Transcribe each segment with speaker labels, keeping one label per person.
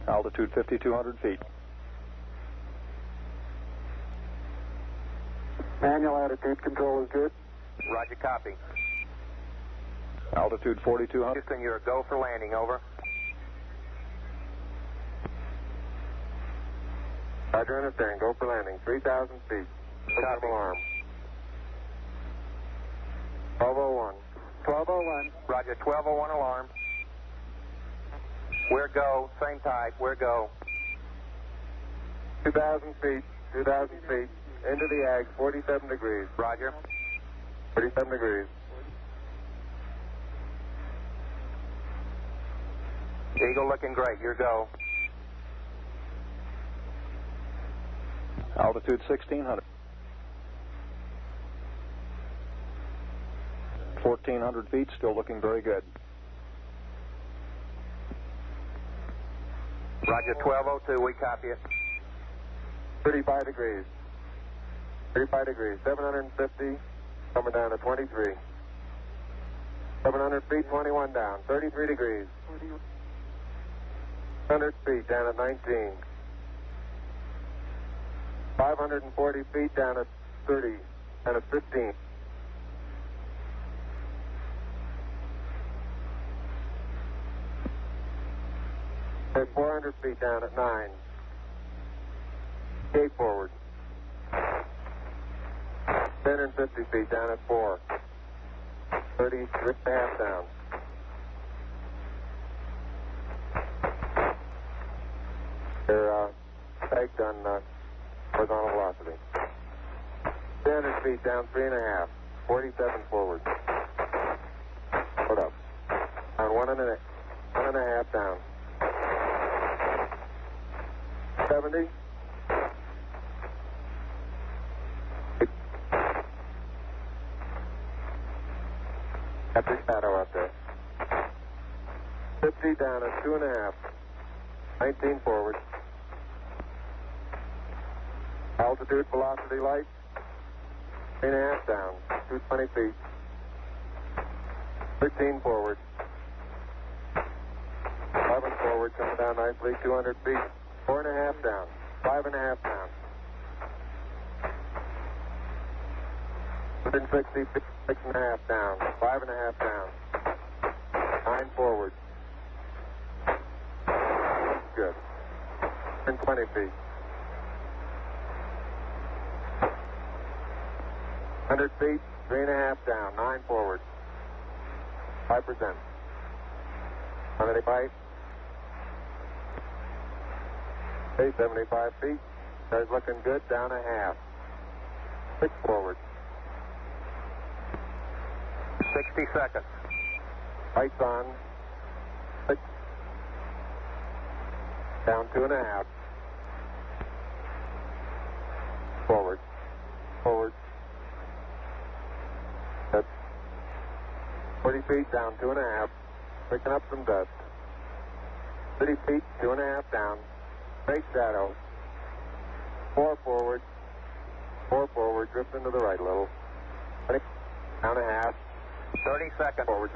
Speaker 1: Altitude 5,200 feet.
Speaker 2: Manual attitude control is good.
Speaker 3: Roger, copy.
Speaker 1: Altitude 4,200.
Speaker 3: Houston, you're a go for landing, over.
Speaker 2: Roger, understand. Go for landing. 3,000 feet.
Speaker 3: Copy.
Speaker 2: Alarm. 1201.
Speaker 3: 1201. Roger, 1201 alarm. We're go. Same type. We're go.
Speaker 2: 2,000 feet. 2,000 feet. Into the ag. 47 degrees.
Speaker 3: Roger.
Speaker 2: 47 degrees.
Speaker 3: Eagle looking great. Your go.
Speaker 1: Altitude 1,600. 1,400 feet, still looking very good.
Speaker 3: Roger, 1202, we copy it.
Speaker 2: 35 degrees. 35 degrees. 750, coming down to 23. 700 feet, 21 down. 33 degrees. 100 feet, down at 19. 540 feet, down at 30, down at 15. Okay, 400 feet, down at 9. Gate forward. 1050 feet, down at 4. 33.5 down. They're pegged on horizontal velocity. 300 feet, down 3.5. 47 forward. Hold up. On 1.5 down. 70. Got the shadow out there. 50 down at 2.5. 19 forward. Altitude, velocity, light. 3.5 down. 220 feet. 13 forward. 11 forward, coming down nicely. 200 feet. 4.5 down. 5.5 down. 160 feet. 6.5 down. 5.5 down. 9 forward. Good. 120 feet. 100 feet. 3.5 down. 9 forward. 5%. 185. Okay, 75 feet. Car's looking good. Down a half. 6 forward.
Speaker 3: 60 seconds.
Speaker 2: Lights on. 6. Down 2.5. Forward. Forward. That's 40 feet, down 2.5. Picking up some dust. 30 feet, 2.5 down. Great shadow. 4 forward. 4 forward. Drifting to the right a little. 20. Down a half.
Speaker 3: 30 seconds.
Speaker 2: Forward.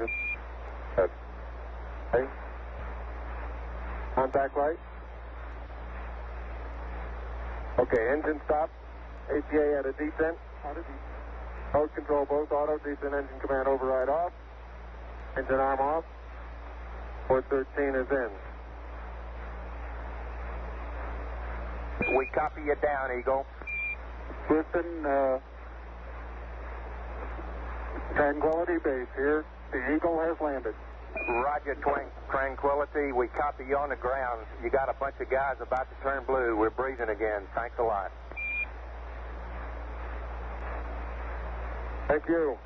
Speaker 2: Good. Okay. Contact light. Okay, engine stop. ACA at a descent. Mode control both auto. Descent engine command override off. Engine arm off. 413 is in.
Speaker 3: We copy you down, Eagle.
Speaker 2: Houston, Tranquility Base here. The Eagle has landed.
Speaker 3: Roger, Tranquility. We copy you on the ground. You got a bunch of guys about to turn blue. We're breathing again. Thanks a lot.
Speaker 2: Thank you.